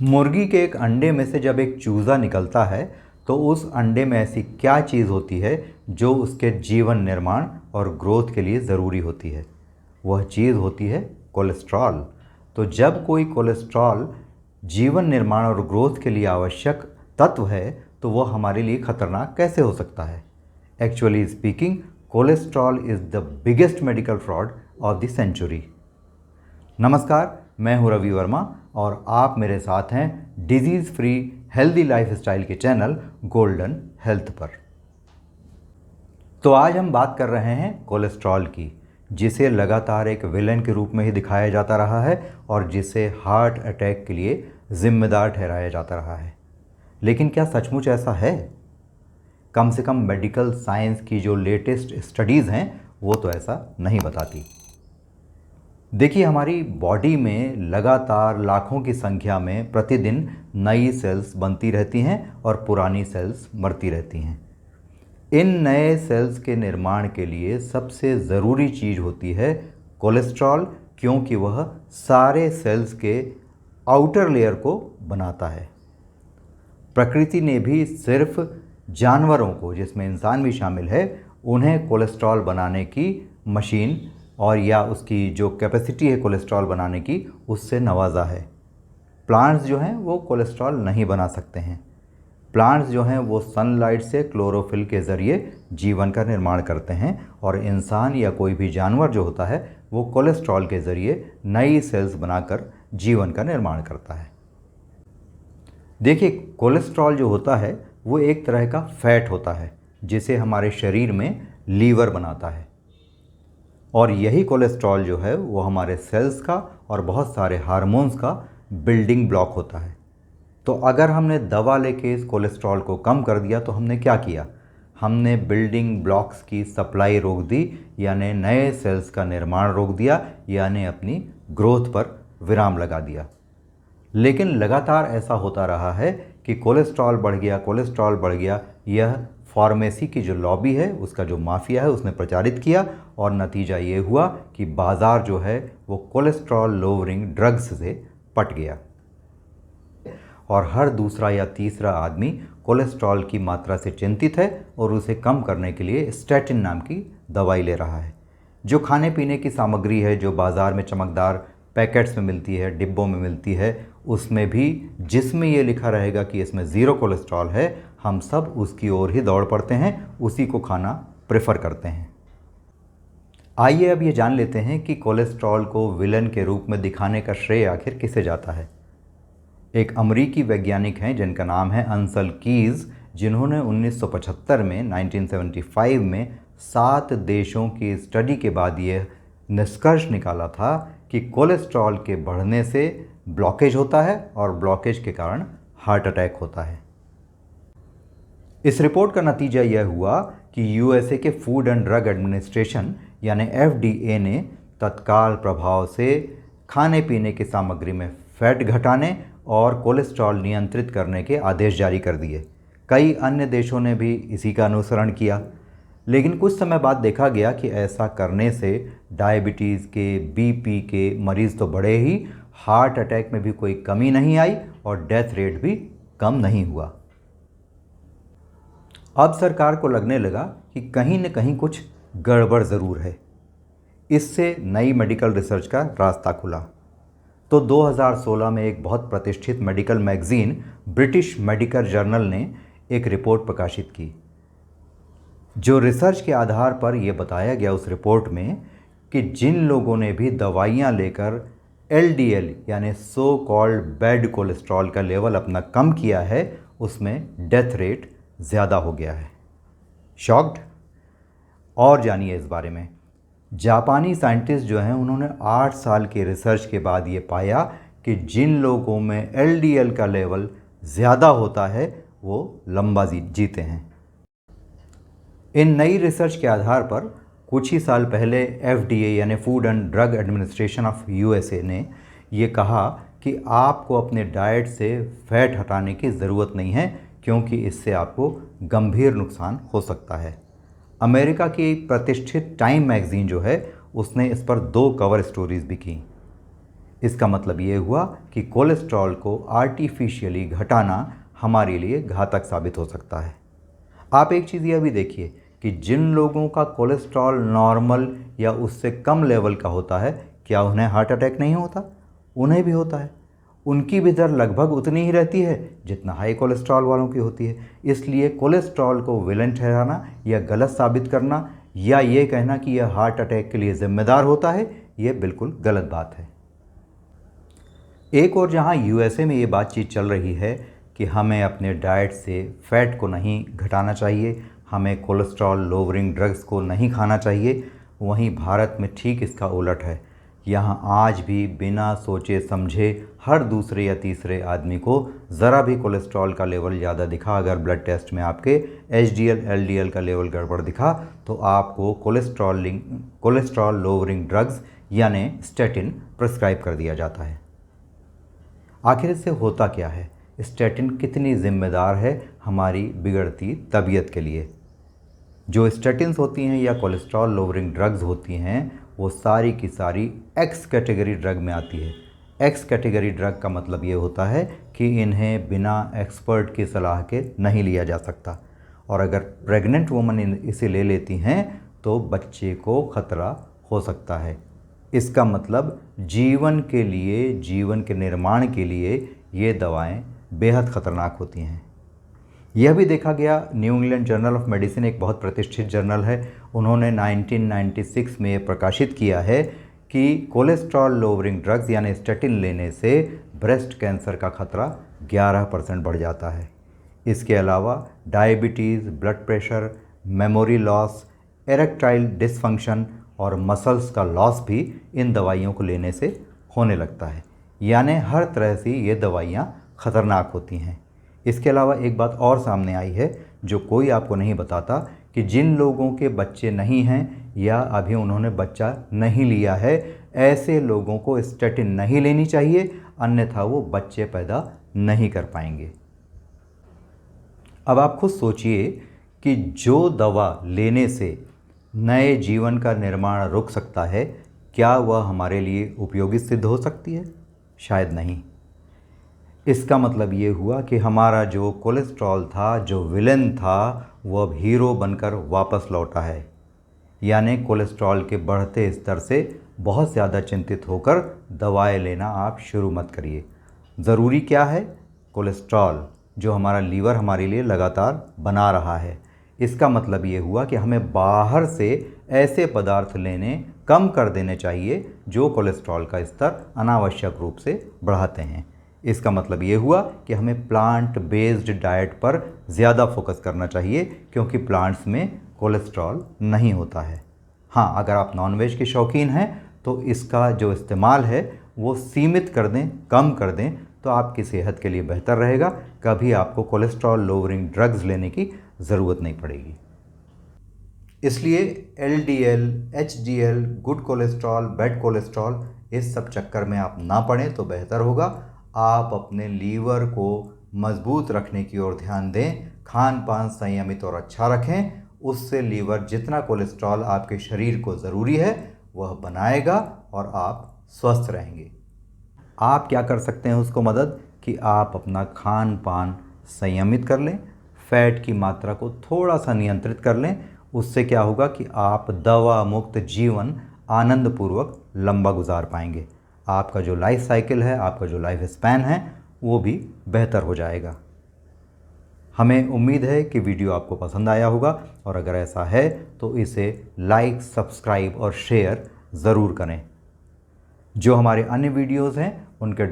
मुर्गी के एक अंडे में से जब एक चूज़ा निकलता है तो उस अंडे में ऐसी क्या चीज़ होती है जो उसके जीवन निर्माण और ग्रोथ के लिए ज़रूरी होती है। वह चीज़ होती है कोलेस्ट्रॉल। तो जब कोई कोलेस्ट्रॉल जीवन निर्माण और ग्रोथ के लिए आवश्यक तत्व है तो वह हमारे लिए खतरनाक कैसे हो सकता है। Actually speaking, cholesterol is the biggest medical fraud of the century. नमस्कार, मैं हूं रवि वर्मा और आप मेरे साथ हैं डिजीज़ फ्री हेल्दी लाइफस्टाइल के चैनल गोल्डन हेल्थ पर। तो आज हम बात कर रहे हैं कोलेस्ट्रॉल की, जिसे लगातार एक विलेन के रूप में ही दिखाया जाता रहा है और जिसे हार्ट अटैक के लिए जिम्मेदार ठहराया जाता रहा है। लेकिन क्या सचमुच ऐसा है? कम से कम मेडिकल साइंस की जो लेटेस्ट स्टडीज़ हैं वो तो ऐसा नहीं बताती। देखिए, हमारी बॉडी में लगातार लाखों की संख्या में प्रतिदिन नई सेल्स बनती रहती हैं और पुरानी सेल्स मरती रहती हैं। इन नए सेल्स के निर्माण के लिए सबसे ज़रूरी चीज़ होती है कोलेस्ट्रॉल, क्योंकि वह सारे सेल्स के आउटर लेयर को बनाता है। प्रकृति ने भी सिर्फ जानवरों को, जिसमें इंसान भी शामिल है, उन्हें कोलेस्ट्रॉल बनाने की मशीन और या उसकी जो कैपेसिटी है कोलेस्ट्रॉल बनाने की, उससे नवाजा है। प्लांट्स जो हैं वो कोलेस्ट्रॉल नहीं बना सकते हैं। प्लांट्स जो हैं वो सनलाइट से क्लोरोफिल के ज़रिए जीवन का निर्माण करते हैं और इंसान या कोई भी जानवर जो होता है वो कोलेस्ट्रॉल के ज़रिए नई सेल्स बनाकर जीवन का निर्माण करता है। देखिए, कोलेस्ट्रॉल जो होता है वो एक तरह का फैट होता है जिसे हमारे शरीर में लीवर बनाता है, और यही कोलेस्ट्रॉल जो है वो हमारे सेल्स का और बहुत सारे हार्मोन्स का बिल्डिंग ब्लॉक होता है। तो अगर हमने दवा लेके इस कोलेस्ट्रॉल को कम कर दिया तो हमने क्या किया? हमने बिल्डिंग ब्लॉक्स की सप्लाई रोक दी, यानी नए सेल्स का निर्माण रोक दिया, यानी अपनी ग्रोथ पर विराम लगा दिया। लेकिन लगातार ऐसा होता रहा है कि कोलेस्ट्रॉल बढ़ गया, कोलेस्ट्रॉल बढ़ गया। यह फार्मेसी की जो लॉबी है, उसका जो माफिया है, उसने प्रचारित किया और नतीजा ये हुआ कि बाज़ार जो है वो कोलेस्ट्रॉल लोवरिंग ड्रग्स से पट गया और हर दूसरा या तीसरा आदमी कोलेस्ट्रॉल की मात्रा से चिंतित है और उसे कम करने के लिए स्टैटिन नाम की दवाई ले रहा है। जो खाने पीने की सामग्री है, जो बाज़ार में चमकदार पैकेट्स में मिलती है, डिब्बों में मिलती है, उसमें भी जिसमें ये लिखा रहेगा कि इसमें ज़ीरो कोलेस्ट्रॉल है, हम सब उसकी ओर ही दौड़ पड़ते हैं, उसी को खाना प्रेफर करते हैं। आइए अब ये जान लेते हैं कि कोलेस्ट्रॉल को विलन के रूप में दिखाने का श्रेय आखिर किसे जाता है। एक अमरीकी वैज्ञानिक हैं जिनका नाम है अंसल कीज, जिन्होंने 1975 में 1975 में 7 देशों की स्टडी के बाद यह निष्कर्ष निकाला था कि कोलेस्ट्रॉल के बढ़ने से ब्लॉकेज होता है और ब्लॉकेज के कारण हार्ट अटैक होता है। इस रिपोर्ट का नतीजा यह हुआ कि यूएसए के फूड एंड ड्रग एडमिनिस्ट्रेशन यानी एफडीए ने तत्काल प्रभाव से खाने पीने की सामग्री में फैट घटाने और कोलेस्ट्रॉल नियंत्रित करने के आदेश जारी कर दिए। कई अन्य देशों ने भी इसी का अनुसरण किया, लेकिन कुछ समय बाद देखा गया कि ऐसा करने से डायबिटीज़ के, बीपी के मरीज़ तो बढ़े ही, हार्ट अटैक में भी कोई कमी नहीं आई और डेथ रेट भी कम नहीं हुआ। अब सरकार को लगने लगा कि कहीं न कहीं कुछ गड़बड़ ज़रूर है। इससे नई मेडिकल रिसर्च का रास्ता खुला। तो 2016 में एक बहुत प्रतिष्ठित medical magazine British medical journal ने एक रिपोर्ट प्रकाशित की। जो रिसर्च के आधार पर यह बताया गया उस रिपोर्ट में कि जिन लोगों ने भी दवाइयाँ लेकर एलडीएल यानी सो कॉल्ड बैड कोलेस्ट्रॉल का लेवल अपना कम किया है, उसमें डेथ रेट ज़्यादा हो गया है। शॉक्ड? और जानिए इस बारे में। जापानी साइंटिस्ट जो हैं, उन्होंने 8 साल की रिसर्च के बाद ये पाया कि जिन लोगों में एलडीएल का लेवल ज़्यादा होता है वो लंबा जीते हैं। इन नई रिसर्च के आधार पर कुछ ही साल पहले एफडीए यानी food and drug administration of USA ने ये कहा कि आपको अपने डाइट से फैट हटाने की ज़रूरत नहीं है, क्योंकि इससे आपको गंभीर नुकसान हो सकता है। अमेरिका की प्रतिष्ठित टाइम मैगज़ीन जो है, उसने इस पर 2 कवर स्टोरीज़ भी की। इसका मतलब ये हुआ कि कोलेस्ट्रॉल को आर्टिफिशियली घटाना हमारे लिए घातक साबित हो सकता है। आप एक चीज़ यह भी देखिए कि जिन लोगों का कोलेस्ट्रॉल नॉर्मल या उससे कम लेवल का होता है, क्या उन्हें हार्ट अटैक नहीं होता? उन्हें भी होता है। उनकी भी दर लगभग उतनी ही रहती है जितना हाई कोलेस्ट्रॉल वालों की होती है। इसलिए कोलेस्ट्रॉल को विलेन ठहराना या गलत साबित करना या ये कहना कि यह हार्ट अटैक के लिए जिम्मेदार होता है, यह बिल्कुल गलत बात है। एक और जहां यूएसए में ये बातचीत चल रही है कि हमें अपने डाइट से फैट को नहीं घटाना चाहिए, हमें कोलेस्ट्रॉल लोवरिंग ड्रग्स को नहीं खाना चाहिए, वहीं भारत में ठीक इसका उलट है। यहाँ आज भी बिना सोचे समझे हर दूसरे या तीसरे आदमी को ज़रा भी कोलेस्ट्रॉल का लेवल ज़्यादा दिखा, अगर ब्लड टेस्ट में आपके एचडीएल एलडीएल का लेवल गड़बड़ दिखा तो आपको कोलेस्ट्रॉल लोवरिंग ड्रग्स यानी स्टैटिन प्रिस्क्राइब कर दिया जाता है। आखिर इससे होता क्या है? स्टैटिन कितनी जिम्मेदार है हमारी बिगड़ती तबीयत के लिए? जो स्टैटिन्स होती हैं या कोलेस्ट्रॉल लोवरिंग ड्रग्स होती हैं, वो सारी की सारी एक्स कैटेगरी ड्रग में आती है। एक्स कैटेगरी ड्रग का मतलब ये होता है कि इन्हें बिना एक्सपर्ट की सलाह के नहीं लिया जा सकता, और अगर प्रेग्नेंट वुमन इसे ले लेती हैं तो बच्चे को खतरा हो सकता है। इसका मतलब जीवन के निर्माण के लिए ये दवाएं बेहद ख़तरनाक होती हैं। यह भी देखा गया, new England journal of medicine एक बहुत प्रतिष्ठित जर्नल है, उन्होंने 1996 में प्रकाशित किया है कि कोलेस्ट्रॉल लोवरिंग ड्रग्स यानी स्टैटिन लेने से ब्रेस्ट कैंसर का खतरा 11% बढ़ जाता है। इसके अलावा diabetes, blood pressure, memory loss, erectile dysfunction और मसल्स का लॉस भी इन दवाइयों को लेने से होने लगता है। यानी हर तरह से ये दवाइयाँ ख़तरनाक होती हैं। इसके अलावा एक बात और सामने आई है जो कोई आपको नहीं बताता कि जिन लोगों के बच्चे नहीं हैं या अभी उन्होंने बच्चा नहीं लिया है, ऐसे लोगों को स्टैटिन नहीं लेनी चाहिए, अन्यथा वो बच्चे पैदा नहीं कर पाएंगे। अब आप खुद सोचिए कि जो दवा लेने से नए जीवन का निर्माण रुक सकता है, क्या वह हमारे लिए उपयोगी सिद्ध हो सकती है? शायद नहीं। इसका मतलब ये हुआ कि हमारा जो कोलेस्ट्रॉल था, जो विलेन था, वह अब हीरो बनकर वापस लौटा है। यानी कोलेस्ट्रॉल के बढ़ते स्तर से बहुत ज़्यादा चिंतित होकर दवाएं लेना आप शुरू मत करिए। ज़रूरी क्या है? कोलेस्ट्रॉल जो हमारा लीवर हमारे लिए लगातार बना रहा है। इसका मतलब ये हुआ कि हमें बाहर से ऐसे पदार्थ लेने कम कर देने चाहिए जो कोलेस्ट्रॉल का स्तर अनावश्यक रूप से बढ़ाते हैं। इसका मतलब ये हुआ कि हमें प्लांट बेस्ड डाइट पर ज़्यादा फोकस करना चाहिए, क्योंकि प्लांट्स में कोलेस्ट्रॉल नहीं होता है। हाँ, अगर आप नॉनवेज के शौकीन हैं तो इसका जो इस्तेमाल है वो सीमित कर दें, कम कर दें, तो आपकी सेहत के लिए बेहतर रहेगा। कभी आपको कोलेस्ट्रॉल लोवरिंग ड्रग्स लेने की ज़रूरत नहीं पड़ेगी। इसलिए LDL, HDL, good cholesterol, bad cholesterol, इस सब चक्कर में आप ना पड़ें तो बेहतर होगा। आप अपने लीवर को मजबूत रखने की ओर ध्यान दें, खान पान संयमित और अच्छा रखें, उससे लीवर जितना कोलेस्ट्रॉल आपके शरीर को ज़रूरी है वह बनाएगा और आप स्वस्थ रहेंगे। आप क्या कर सकते हैं उसको मदद, कि आप अपना खान पान संयमित कर लें, फैट की मात्रा को थोड़ा सा नियंत्रित कर लें। उससे क्या होगा कि आप दवा मुक्त जीवन आनंदपूर्वक लंबा गुजार पाएंगे। आपका जो लाइफ साइकिल है, आपका जो लाइफ स्पैन है, वो भी बेहतर हो जाएगा। हमें उम्मीद है कि वीडियो आपको पसंद आया होगा, और अगर ऐसा है तो इसे लाइक, सब्सक्राइब और शेयर ज़रूर करें। जो हमारे अन्य वीडियोज़ हैं उनके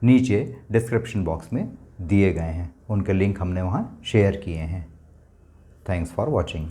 नीचे डिस्क्रिप्शन बॉक्स में दिए गए हैं, उनके लिंक हमने वहाँ शेयर किए हैं। Thanks for watching.